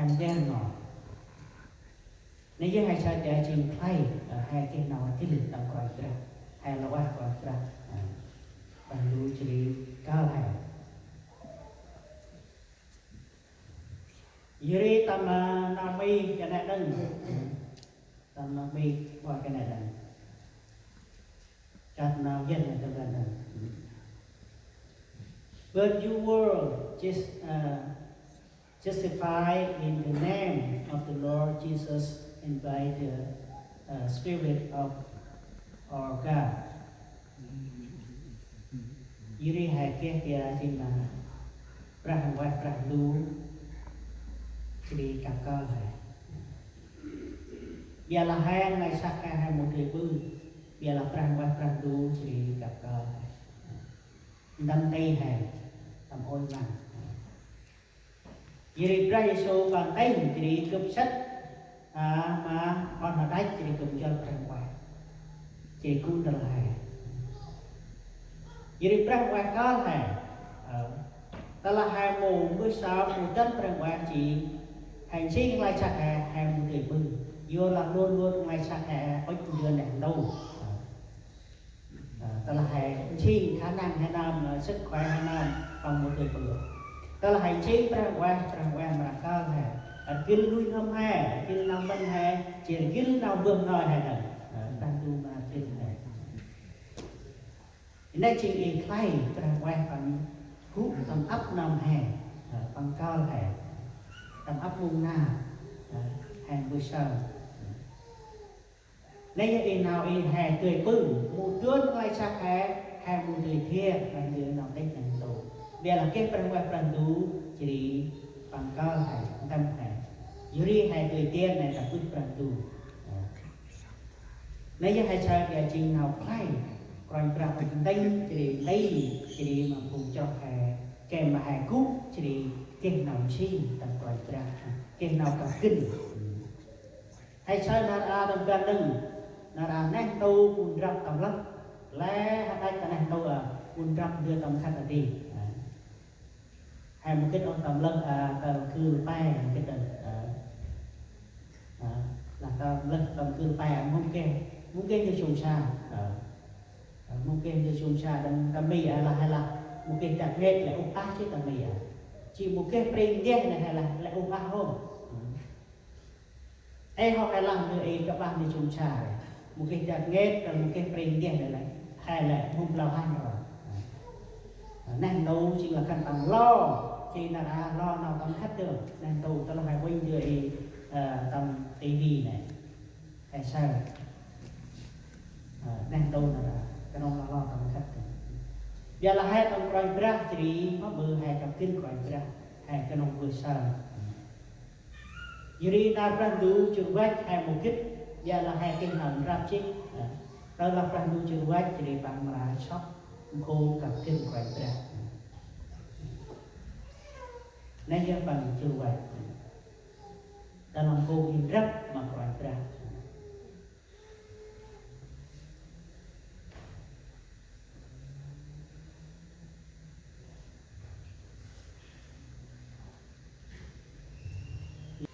hàng gian ngọt nếu như hai cha để chim play hai cái nào cái lịch tầm coi ra hai là quá coi ra bằng lưu chỉ cao hàng Yuri tam nami cái này đừng tam nami qua cái này đừng chặt nào dân này tâm đừng but you were just justified in the name of the Lord Jesus and by the Spirit of our God. Yuri hai kia kia thì mà prang vai prang lu thì cặp cơ này. Giờ là hai anh này sắc hai một người bư. Giờ là prang vai prang lu thì cặp cơ này. Đâm tay hàng tầm ôi mà. Yuri pray so bằng tay thì cướp sách mà con họ đánh thì cũng cho prang vai. Chỉ cũng được là Yuri prang vai có là ta là hai mù bữa sau mù đất prang vai chỉ hành sinh lại chặt hai mù người bưng vô là luôn luôn lại chặt ếch đưa đèn đâu ta là hành sinh khả năng hay nam sức khỏe hay nam bằng một người bưng ta là hành sinh prang vai mà có là kinh lui năm hai kinh năm bên hai chỉ kinh nào bơm nói hay là đang tu mà kinh này nên chỉ ý khai prang vai bằng hút tầm ấp năm hè bằng cao hè tầm ấp mùng na hàng buổi sáng nên ý nào ý hè cười bừng một tuần lại sắc hè hàng một người thiê và người nào tên thành tổ đây là cái prang vai prang du chỉ bằng cao hè tâm hè dưới hè cười tiên này là quyết prang du nên như hai sao thì chỉ nào khai còn prang đánh chỉ mà cùng cho hè kèm mà hè cút chỉ cái nào chi tầm còn prang cái nào cả kinh hay sao na ra tầm gần đừng na ra nét tu cùng rập tầm lắm lẽ hai cái này tu cùng rập đưa tầm khát đi hay một cái ông tầm lân tầm cư tay cái tầm là tầm lân tầm cư tay muốn kê cho sùng sa muốn kê cho sùng sa đâm tầm mì là hay là một cái chặt hết là ông ta chứ tầm mì chỉ một cái print đen này hay là lại ông ta không họ hay làm như các bạn đi sùng sa một cái chặt hết rồi một cái print đen này hay là không lao hay rồi nàng đâu chỉ là cần bằng lo chỉ là lo nào tầm hết được nàng đâu ta là phải quên người tầm TV này hay sao nàng đâu là cái nó lo tầm hết được giờ là hai tầm coi ra chỉ nó bự hai tầm kinh coi ra hai cái nó vừa sao Yuri na prandu trường vách hai một kích giờ là hai cái hầm ra chết đó là prandu trường vách chỉ bằng là shop khô cặp kinh coi ra nên như bằng trường vách ta làm cô in rất mà coi ra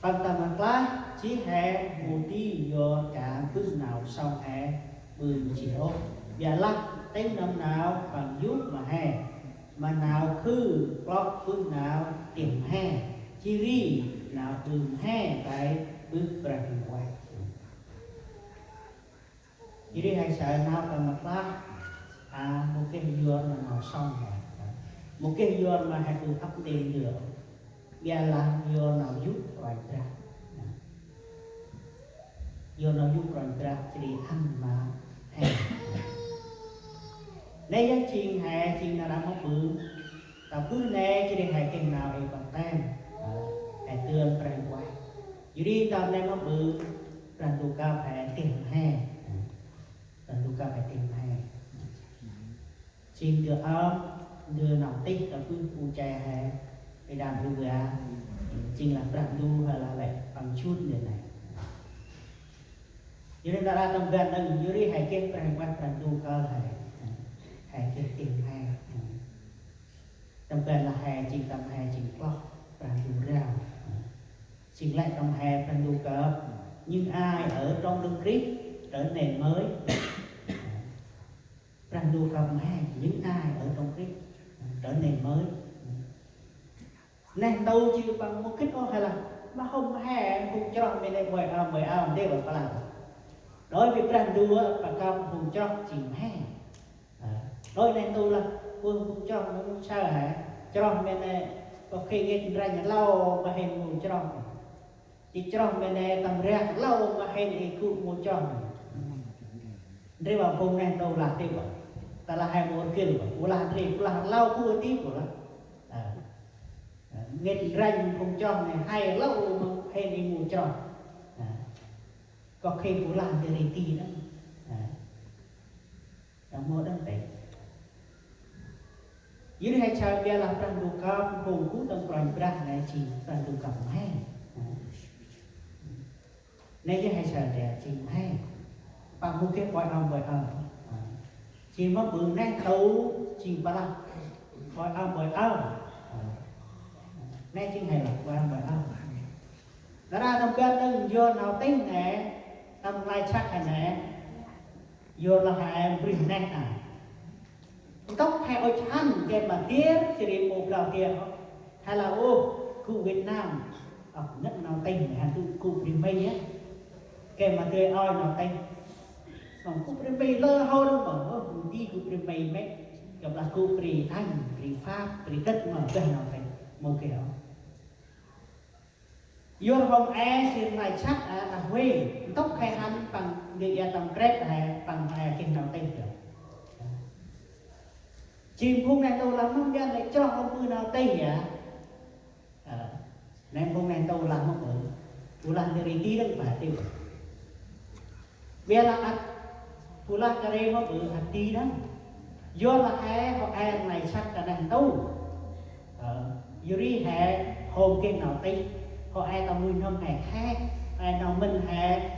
bằng tầm bằng lái chỉ hè mùa ti do cả bước nào sau hè mười chỉ ốp và lắc tên năm nào bằng giúp mà hè mà nào khư block bước nào tìm hè chi ri nào đường hè tại bước ra hình quay chỉ đi hay sợ nào tầm mặt lái một cái dừa mà nào xong hè một cái dừa mà hai từ ấp tiền được và là do nào giúp rồi ra do nào giúp rồi ra thì ăn mà hè nếu giá chiên hè chiên là đang móc bự tập cứ nè chỉ đi hè cái nào thì còn tem hè tươi prang quay dù đi tao đem móc bự prang tu cao hè tiền hè prang tu cao hè tiền hè chiên được ấm đưa nào tích tập cứ u chè hè cái đàn hư ra chính là prang du hay là lại bằng chút như này cho nên ta ra tầm gần đừng dưới đi hay cái prang du cơ hay cái tiền hay tầm gần là hay chính tầm hay chính clock prang du rào chỉ lại trong hè phần đủ cờ nhưng ai ở trong đương Christ trở nên mới phần đủ cờ hè những ai ở trong Christ trở nên mới nên đâu chứ bằng một kích ô hay là mà không hè không cho mình lại mời ao để vào làm đối với phần đủ và cầm không cho chỉ hè đối nên tôi là vương không cho nó sao hả cho mình này có khi nghe ra nhà lâu mà hình một chỉ cho mình này tầm ra lâu mà hình thì cũng một cho đây vào vùng này đâu là tiếp rồi ta là hai một kia rồi của là thì là lâu cua tiếp rồi đó nghe ra không cho này hay lâu mà hình thì một cho có khi của làm thì tì đó mua đất đấy dưới hai cha bia làm răng đủ cao hùng cú tầng còi bạc này chỉ răng đủ cặp hay nên với hai cha để chỉ hay bằng một cái còi ông chỉ mất bự nang thấu chỉ ba la còi ông bởi ông nay chỉ hay là còi ông bởi ông đó ra trong cái đừng vô nào tính nè tâm lai chắc hay nè vô là hai bring nang tóc hay ôi chăn kèm mà tiếp chỉ đi một đầu tiền hay là ô cụ Việt Nam ở nhất nào tinh hay cụ Primi á kèm mà tươi oi nào tinh còn cụ Primi lơ hôi đâu mà đi cụ Primi mấy gặp là cụ Pri Anh Pri Pháp Pri Đất mà cái nào tinh một kiểu vô vòng e thì này chắc à quê tóc hay hắn bằng người ta tầm crep hay bằng kèm nào tinh được chim phun này tôi làm không gian lại cho ông mưa nào tây nhỉ nên phun này tôi làm một bữa tôi làm từ tí đó phải tiêu bây là ăn tôi làm cái đây một bữa ăn tí đó do là hai họ ăn này sắc là đàn tu yuri hè hôm kia nào tây họ ăn tao mười năm ngày khác ai nào mình hè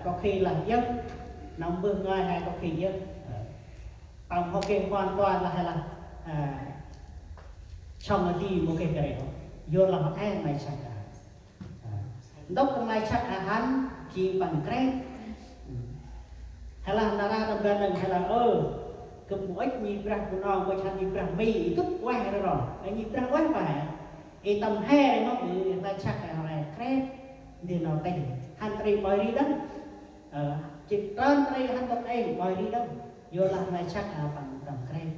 có khi là giấc nóng bưng ngay hay có khi giấc bằng họ kêu hoàn toàn là hay là trong cái gì một cái đấy vô là họ ăn này sạch đốc cái này sạch hắn chỉ bằng crep hay là ra đồng gần hay là cầm một ít như ra của nó mới thành như ra mì tức quá rồi như ra quá phải thì tầm hè nó bị người ta sạch này crep thì nó tình hắn tri bơi đi đó chỉ trên tri hắn tập ấy bơi đi đó vô làm này chắc bằng đồng crem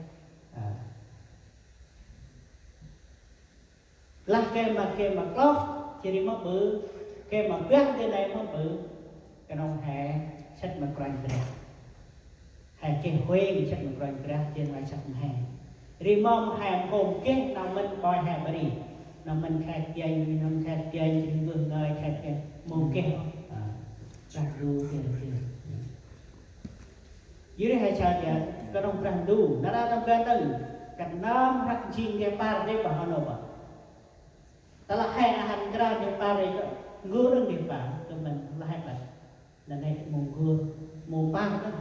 là cái mà clock chỉ đi mất bự cái mà biết cái này mất bự cái nông hè sách mà quanh đây hè cái huê sách mà quanh đây trên vai sách hè đi mong hè hồn cái nào mình coi hè mà đi nào mình khai dây mình khai dây trên vườn nơi khai cái mông cái ra du cái dưới đây hai cha dia cái đồng răng đủ nó ra trong cái từ cái nam hạt chim cái ba đây bảo nó bảo ta là hai hành cái ra cái ba đây ngứa đừng điểm bảo cho mình là hai bạn là này mồm ngứa mồm ba đó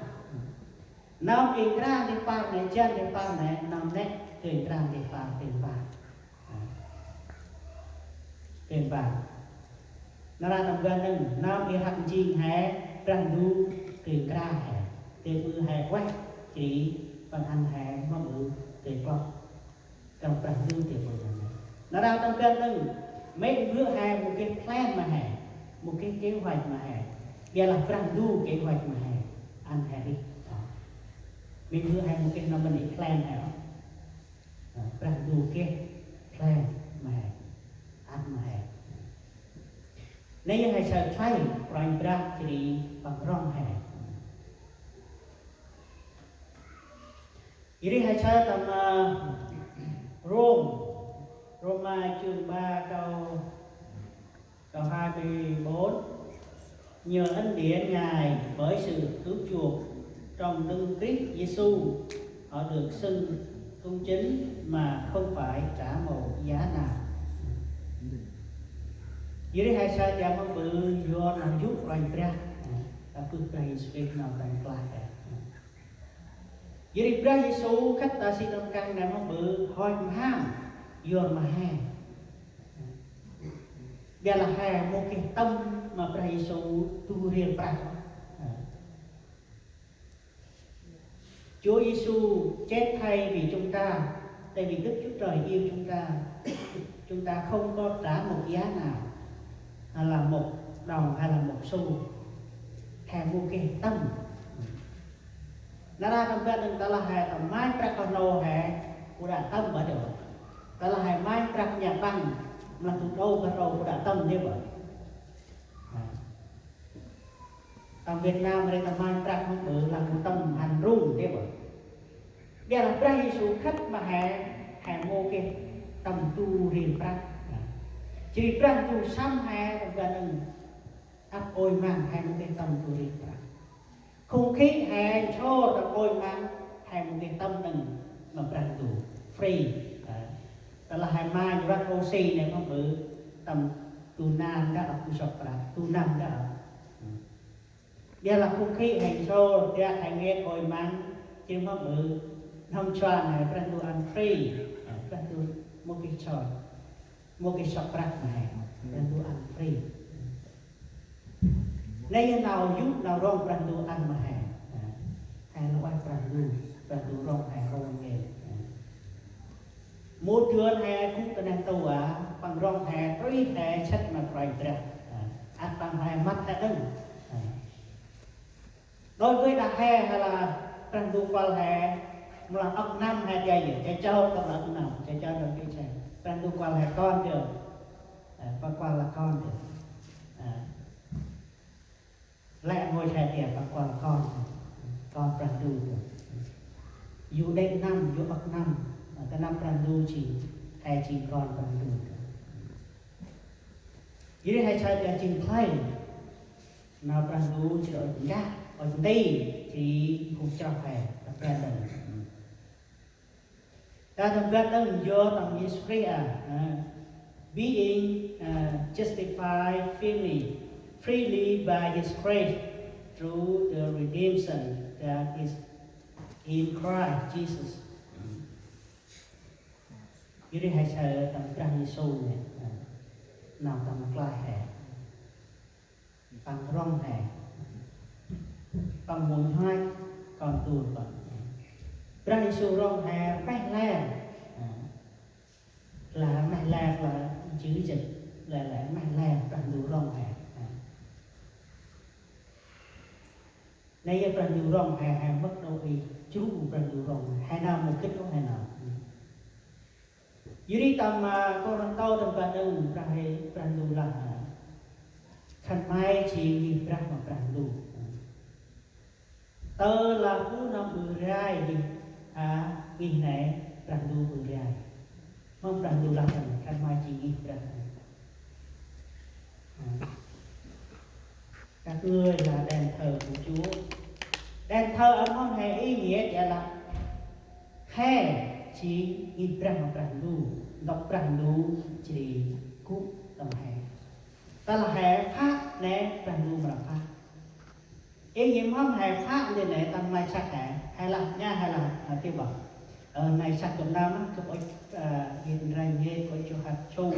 nam cái ra cái ba này chân cái ba này nằm đấy cái ra cái ba nó ra trong cái từ nam cái hạt chim hai răng đủ cái ra hai tiền bự hè quét chỉ bằng ăn hè nó bự tiền con trong phần lương tiền bự này nó ra trong kênh tư mấy bữa hè một cái plan mà hè một cái kế hoạch mà hè kia là phần du kế hoạch mà hè ăn hè đi mình bữa hè một cái nó mình plan hè phần du kia plan mà hè ăn mà hè nếu như sợ thay rồi ra thì bằng rong hè jadi hai cha tầm Roma chương 3 câu 24 nhờ ân điển Ngài bởi sự cứu chuộc trong đấng Christ Giêsu họ được xưng công chính mà không phải trả một giá nào. Jadi hai cha jangan berjual lanjut lanjut tapi Christ nào đang lại jadi Ibrahim Yesus khách ta xin đông căn này nó bự hoi ham vô mà ha Bia là hè một cái tâm mà Chúa Giêsu tu riêng bạc. Chúa Giêsu chết thay vì chúng ta, tại vì Đức Chúa Trời yêu chúng ta không có trả một giá nào, hay là một đồng hay là một xu, hè một cái tâm. Nó ra trong cái đừng ta là hè tầm mai bạc con nô hè của đã tâm bởi được, ta là hè mai bạc nhà băng mà tụi đâu cái đầu của đã tâm như vậy. Ở Việt Nam đây tầm mai bạc không bự là một tâm hành rung như vậy. Bây giờ là Chúa Giêsu khách mà hè mô cái tâm tu riêng bạc. Chỉ Chúa Giêsu xăm hè trong cái đừng áp ôi mang hè một cái tâm tu riêng bạc. Không khí hè cho là ôi mang hè một cái tâm đừng mà Chúa Giêsu free. Đó là hai mai như bác oxy này không bự tầm tu nam đã ở khu sọc ra tu nam đã ở. Đây là không khí hành sô ra thành nghe ôi mang chứ không bự không cho này Chúa Giêsu ăn free. Chúa Giêsu một cái choi một cái sọc ra này Chúa Giêsu ăn free. Đây nào giúp nào rong Chúa Giêsu ăn mà hay là quay Chúa Giêsu rong hay không nghe. Một trường hè cũng có năng tàu bằng rong hè tối hè chất mà phải ra áp bằng hè mắt hè ưng. Đối với là hè hay là trang tu qua hè là ốc năm hè dày vậy chạy trâu còn là nào chạy trâu được cái xe trang tu qua hè con được qua là con được lại ngồi xe đẹp qua là con trang tu được dù đây năm dù ốc năm cái năm Pran Du chỉ hai chỉ con Pran Du. Jadi hai saya chỉ play, nào Pran Du chỉ ở nhà, ở đây chỉ cũng cho hai Pran Du. Ta trong cái đó do trong Israel, being justified freely by His grace through the redemption that is in Christ Jesus. Jadi hai saya tầm Chúa Giêsu này nào tầm lại hè bằng rong hè bằng mùi hai còn tuột bằng Chúa Giêsu rong hè bách lan là mày lan là chữ dịch là mày lan Chúa Giêsu rong hè nay Chúa Giêsu rong hè mất đâu đi chú của Chúa Giêsu rong hai năm một kích có hai nào. Jadi tama korang tahu tempat deng Prandu lah. Kan mai ci Brahma Prandu. Tơ là cú năm berai di in này Prandu berai. Mong Prandu lah kan mai ci Brahma. Các ngươi là đền thờ của Chúa. Đền thờ ở món hè ý nghĩa là hè chỉ Ibrahim Prandu, đọc Prandu chỉ cú tầm hè. Ta là hè phát nè Prandu mà là phát. Ý nghĩa hôm hè phát như này tầm mai sắc hè hay là nha hay là tiêu bảo. Này sắc Việt Nam á, có hiện ra nghe có cho hạt châu